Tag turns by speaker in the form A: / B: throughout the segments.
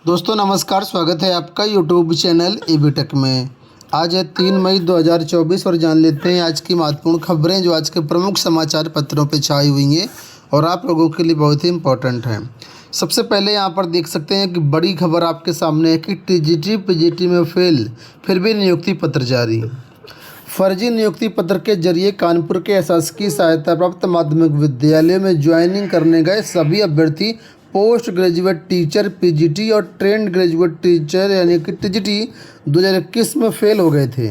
A: दोस्तों नमस्कार, स्वागत है आपका यूट्यूब चैनल एबी टेक में। आज है 3 मई 2024 और जान लेते हैं आज की महत्वपूर्ण खबरें जो आज के प्रमुख समाचार पत्रों पर छाई हुई हैं और आप लोगों के लिए बहुत ही इम्पोर्टेंट हैं। सबसे पहले यहां पर देख सकते हैं कि बड़ी खबर आपके सामने है कि टीजीटी पीजीटी में फेल, फिर भी नियुक्ति पत्र जारी। फर्जी नियुक्ति पत्र के जरिए कानपुर के शासकीय सहायता प्राप्त माध्यमिक विद्यालय में ज्वाइनिंग करने गए सभी अभ्यर्थी पोस्ट ग्रेजुएट टीचर पीजीटी और ट्रेंड ग्रेजुएट टीचर यानी कि टीजीटी 2021 में फेल हो गए थे।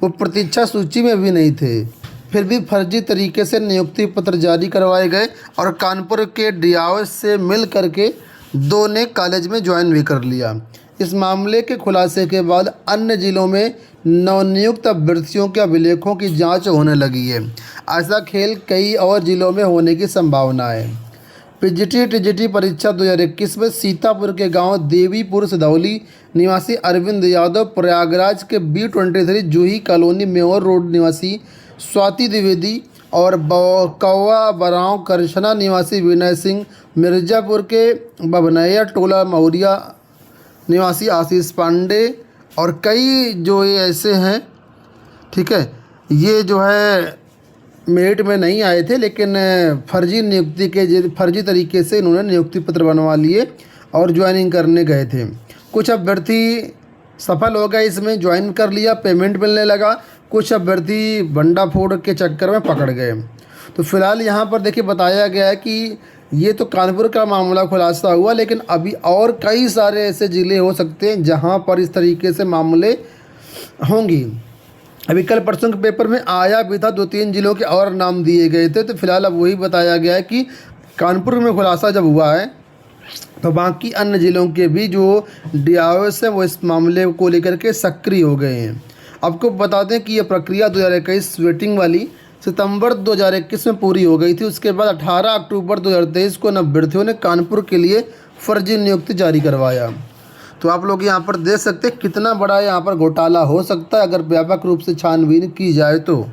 A: वो प्रतीक्षा सूची में भी नहीं थे, फिर भी फर्जी तरीके से नियुक्ति पत्र जारी करवाए गए और कानपुर के डीआईओएस से मिल करके दो ने कॉलेज में ज्वाइन भी कर लिया। इस मामले के खुलासे के बाद अन्य जिलों में नवनियुक्त अभ्यर्थियों के अभिलेखों की जांच होने लगी है। ऐसा खेल कई और जिलों में होने की संभावना है। पीजीटी टीजीटी परीक्षा 2021 में सीतापुर के गांव देवीपुर सिधौली निवासी अरविंद यादव, प्रयागराज के B23 जूही कॉलोनी मेवर रोड निवासी स्वाति द्विवेदी और कौवा बराव करछना निवासी विनय सिंह, मिर्ज़ापुर के बभनैया टोला मौरिया निवासी आशीष पांडे और कई जो ये ऐसे हैं, ठीक है, ये जो है मेरिट में नहीं आए थे, लेकिन फर्जी तरीके से इन्होंने नियुक्ति पत्र बनवा लिए और ज्वाइनिंग करने गए थे। कुछ अभ्यर्थी सफल हो गए, इसमें ज्वाइन कर लिया, पेमेंट मिलने लगा। कुछ अभ्यर्थी भंडाफोड़ के चक्कर में पकड़ गए। तो फिलहाल यहाँ पर देखिए बताया गया है कि ये तो कानपुर का मामला खुलासा हुआ, लेकिन अभी और कई सारे ऐसे ज़िले हो सकते हैं जहाँ पर इस तरीके से मामले होंगी। अभी कल परसों के पेपर में आया भी था, 2-3 जिलों के और नाम दिए गए थे। तो फिलहाल अब वही बताया गया है कि कानपुर में खुलासा जब हुआ है तो बाकी अन्य जिलों के भी जो डीआईओएस हैं वो इस मामले को लेकर के सक्रिय हो गए हैं। आपको बता दें कि यह प्रक्रिया 2021 वेटिंग वाली सितंबर 2021 में पूरी हो गई थी। उसके बाद 18 अक्टूबर 2023 को अभ्यर्थियों ने कानपुर के लिए फर्जी नियुक्ति जारी करवाया। तो आप लोग यहाँ पर देख सकते हैं कितना बड़ा यहाँ पर घोटाला हो सकता है अगर व्यापक रूप से छानबीन की जाए तो।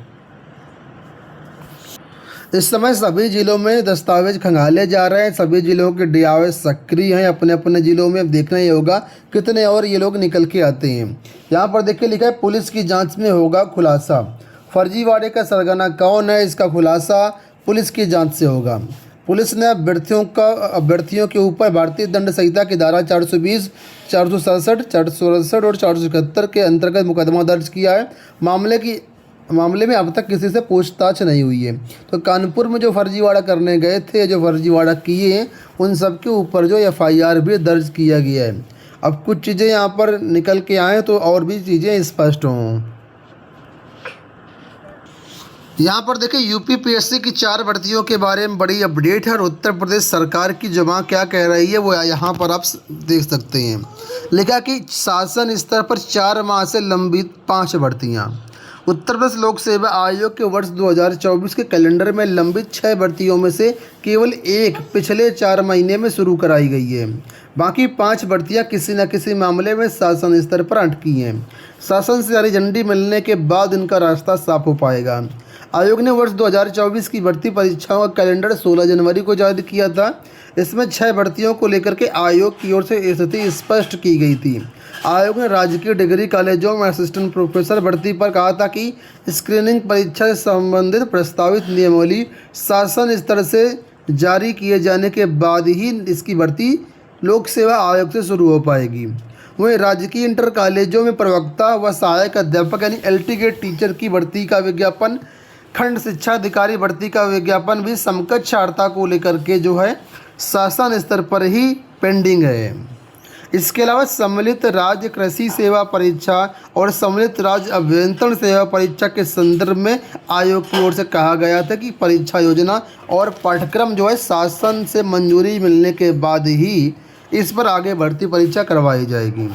A: इस समय सभी जिलों में दस्तावेज खंगाले जा रहे हैं, सभी जिलों के डीआईओएस सक्रिय हैं अपने अपने जिलों में। अब देखना ही होगा कितने और ये लोग निकल के आते हैं। यहाँ पर देखिए लिखा है पुलिस की जांच में होगा खुलासा। फर्जीवाड़े का सरगना कौन है, इसका खुलासा पुलिस की जांच से होगा। पुलिस ने अभ्यर्थियों के ऊपर भारतीय दंड संहिता की धारा 420, 467, 467 और 471 के अंतर्गत मुकदमा दर्ज किया है। मामले में अब तक किसी से पूछताछ नहीं हुई है। तो कानपुर में जो फर्जीवाड़ा करने गए थे, जो फर्जीवाड़ा किए हैं, उन सब के ऊपर जो FIR भी दर्ज किया गया है। अब कुछ चीज़ें यहाँ पर निकल के आएँ तो और भी चीज़ें स्पष्ट हों। यहाँ पर देखिए यूपीपीएससी की 4 भर्तियों के बारे में बड़ी अपडेट है और उत्तर प्रदेश सरकार की जुबान क्या कह रही है वो यहाँ पर आप देख सकते हैं। लिखा कि शासन स्तर पर 4 माह से लंबित 5 भर्तियाँ। उत्तर प्रदेश लोक सेवा आयोग के वर्ष 2024 के कैलेंडर में लंबित 6 भर्तियों में से केवल एक पिछले 4 महीने में शुरू कराई गई है। बाकी 5 भर्तियां किसी न किसी मामले में शासन स्तर पर अटकी हैं। शासन से हरी झंडी मिलने के बाद इनका रास्ता साफ हो पाएगा। आयोग ने वर्ष 2024 की भर्ती परीक्षाओं का कैलेंडर 16 जनवरी को जारी किया था। इसमें 6 भर्तियों को लेकर के आयोग की ओर से स्थिति स्पष्ट की गई थी। आयोग ने राजकीय डिग्री कॉलेजों में असिस्टेंट प्रोफेसर भर्ती पर कहा था कि स्क्रीनिंग परीक्षा से संबंधित प्रस्तावित नियमावली शासन स्तर से जारी किए जाने के बाद ही इसकी भर्ती लोक सेवा आयोग से शुरू हो पाएगी। वहीं राजकीय इंटर कॉलेजों में प्रवक्ता व सहायक अध्यापक यानी LT ग्रेड टीचर की भर्ती का विज्ञापन, खंड शिक्षा अधिकारी भर्ती का विज्ञापन भी समकक्षार्हता को लेकर के जो है शासन स्तर पर ही पेंडिंग है। इसके अलावा सम्मिलित राज्य कृषि सेवा परीक्षा और सम्मिलित राज्य अभियंत्रण सेवा परीक्षा के संदर्भ में आयोग की ओर से कहा गया था कि परीक्षा योजना और पाठ्यक्रम जो है शासन से मंजूरी मिलने के बाद ही इस पर आगे भर्ती परीक्षा करवाई जाएगी।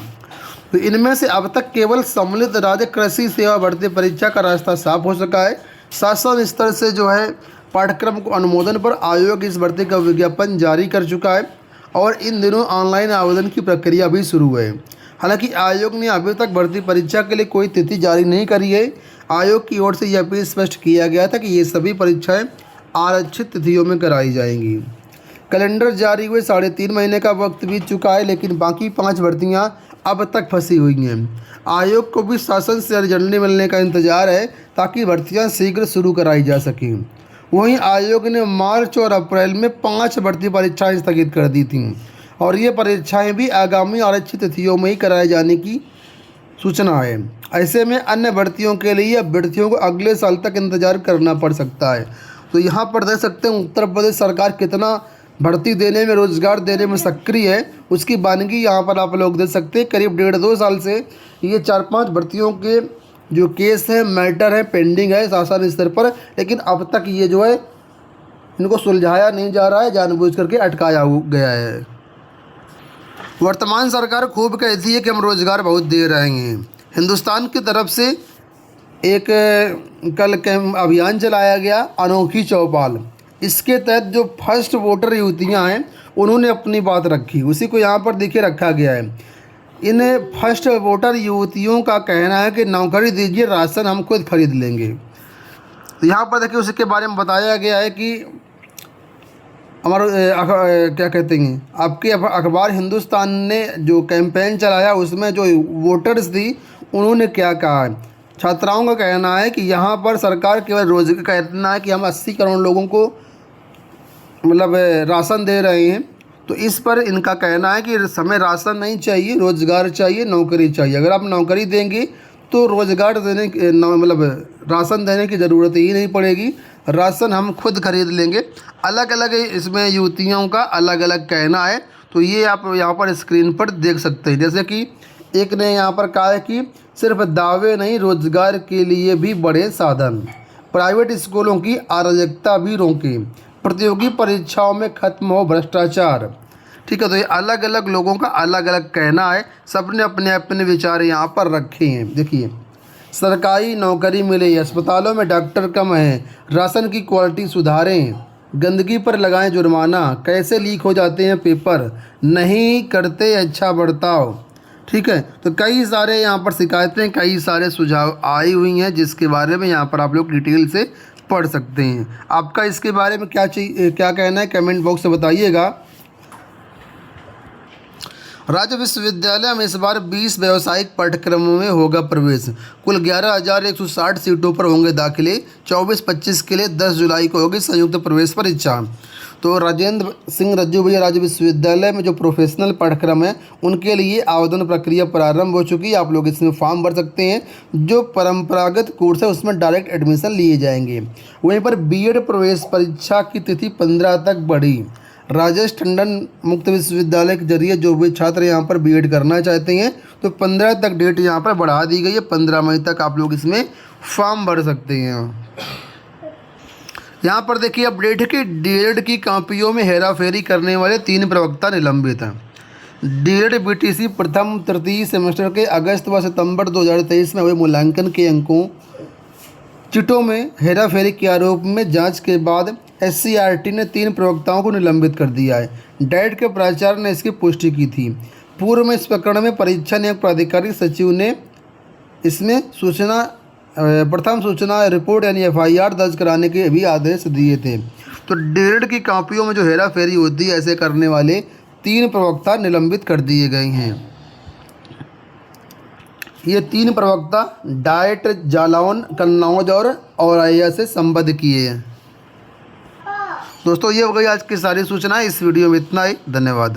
A: तो इनमें से अब तक केवल सम्मिलित राज्य कृषि सेवा भर्ती परीक्षा का रास्ता साफ हो सका है। शासन स्तर से जो है पाठ्यक्रम को अनुमोदन पर आयोग इस भर्ती का विज्ञापन जारी कर चुका है और इन दिनों ऑनलाइन आवेदन की प्रक्रिया भी शुरू है। हालांकि आयोग ने अभी तक भर्ती परीक्षा के लिए कोई तिथि जारी नहीं करी है। आयोग की ओर से यह भी स्पष्ट किया गया था कि ये सभी परीक्षाएं आरक्षित तिथियों में कराई जाएंगी। कैलेंडर जारी हुए 3.5 महीने का वक्त बीत चुका है, लेकिन बाकी 5 भर्तियां अब तक फंसी हुई हैं। आयोग को भी शासन से जल्दी मिलने का इंतजार है ताकि भर्तियां शीघ्र शुरू कराई जा सकें। वहीं आयोग ने मार्च और अप्रैल में 5 भर्ती परीक्षाएं स्थगित कर दी थीं और ये परीक्षाएं भी आगामी आरक्षित तिथियों में ही कराए जाने की सूचना है। ऐसे में अन्य भर्तियों के लिए अभ्यर्थियों को अगले साल तक इंतजार करना पड़ सकता है। तो यहाँ पर देख सकते हैं उत्तर प्रदेश सरकार कितना भर्ती देने में, रोजगार देने में सक्रिय है, उसकी बानगी यहाँ पर आप लोग देख सकते हैं। करीब 1.5-2 साल से ये 4-5 भर्तियों के जो केस है, मैटर है, पेंडिंग है शासन स्तर पर, लेकिन अब तक ये जो है इनको सुलझाया नहीं जा रहा है, जानबूझ करके अटकाया गया है। वर्तमान सरकार खूब कहती है कि हम रोज़गार बहुत दे रहे हैं। हिंदुस्तान की तरफ से एक कल कैंप अभियान चलाया गया, अनोखी चौपाल। इसके तहत जो फर्स्ट वोटर युवतियां हैं उन्होंने अपनी बात रखी, उसी को यहाँ पर देखिए रखा गया है। इन फर्स्ट वोटर युवतियों का कहना है कि नौकरी दीजिए, राशन हम खुद खरीद लेंगे। तो यहाँ पर देखिए उसके बारे में बताया गया है कि हमारा क्या कहते हैं, आपके अखबार हिंदुस्तान ने जो कैंपेन चलाया उसमें जो वोटर्स थी उन्होंने क्या कहा है। छात्राओं का कहना है कि यहाँ पर सरकार केवल रोज़गार का कहना है कि हम 80 करोड़ लोगों को मतलब राशन दे रहे हैं, तो इस पर इनका कहना है कि हमें राशन नहीं चाहिए, रोज़गार चाहिए, नौकरी चाहिए। अगर आप नौकरी देंगे तो रोज़गार देने मतलब राशन देने की ज़रूरत ही नहीं पड़ेगी, राशन हम खुद खरीद लेंगे। अलग अलग इसमें युवतियों का अलग अलग कहना है, तो ये आप यहाँ पर स्क्रीन पर देख सकते हैं। जैसे कि एक ने यहाँ पर कहा है कि सिर्फ दावे नहीं, रोज़गार के लिए भी बड़े साधन, प्राइवेट स्कूलों की अराजकता भी रोकें, प्रतियोगी परीक्षाओं में खत्म हो भ्रष्टाचार। ठीक है, तो ये अलग अलग लोगों का अलग अलग कहना है, सबने अपने अपने विचार यहाँ पर रखे हैं। देखिए, सरकारी नौकरी मिले, अस्पतालों में डॉक्टर कम हैं, राशन की क्वालिटी सुधारें, गंदगी पर लगाएं जुर्माना, कैसे लीक हो जाते हैं पेपर, नहीं करते अच्छा बर्ताव। ठीक है, तो कई सारे यहाँ पर शिकायतें, कई सारे सुझाव आई हुई हैं जिसके बारे में यहाँ पर आप लोग डिटेल से पढ़ सकते हैं। आपका इसके बारे में क्या कहना है कमेंट बॉक्स में बताइएगा। राज्य विश्वविद्यालय में इस बार 20 व्यावसायिक पाठ्यक्रमों में होगा प्रवेश। कुल 11,160 सीटों पर होंगे दाखिले। 24-25 के लिए 10 जुलाई को होगी संयुक्त प्रवेश परीक्षा। तो राजेंद्र सिंह रज्जू भैया राज्य विश्वविद्यालय में जो प्रोफेशनल पाठ्यक्रम है उनके लिए आवेदन प्रक्रिया प्रारंभ हो चुकी है। आप लोग इसमें फॉर्म भर सकते हैं। जो परंपरागत कोर्स है उसमें डायरेक्ट एडमिशन लिए जाएंगे। वहीं पर बीएड प्रवेश परीक्षा की तिथि 15 तक बढ़ी। राजेश टंडन मुक्त विश्वविद्यालय के जरिए जो भी छात्र यहाँ पर बीएड करना चाहते हैं तो 15 तक डेट यहाँ पर बढ़ा दी गई है। 15 मई तक आप लोग इसमें फॉर्म भर सकते हैं। यहाँ पर देखिए अपडेट है कि डीएलएड की कॉपियों में हेराफेरी करने वाले 3 प्रवक्ता निलंबित हैं। डीएलएड बीटीसी प्रथम तृतीय सेमेस्टर के अगस्त व सितंबर 2023 में हुए मूल्यांकन के अंकों चिटों में हेराफेरी के आरोप में जांच के बाद एससीईआरटी ने 3 प्रवक्ताओं को निलंबित कर दिया है। डाइट के प्राचार्य ने इसकी पुष्टि की थी। पूर्व में इस प्रकरण में परीक्षा नियोजन प्राधिकारी सचिव ने इसमें प्रथम सूचना रिपोर्ट यानी एफआईआर दर्ज कराने के भी आदेश दिए थे। तो डीएलएड की कॉपियों में जो हेराफेरी होती है ऐसे करने वाले 3 प्रवक्ता निलंबित कर दिए गए हैं। ये 3 प्रवक्ता डाइट, जालौन, कन्नौज और औरैया से संबद्ध किए हैं। दोस्तों ये हो गई आज की सारी सूचनाएं। इस वीडियो में इतना ही। धन्यवाद।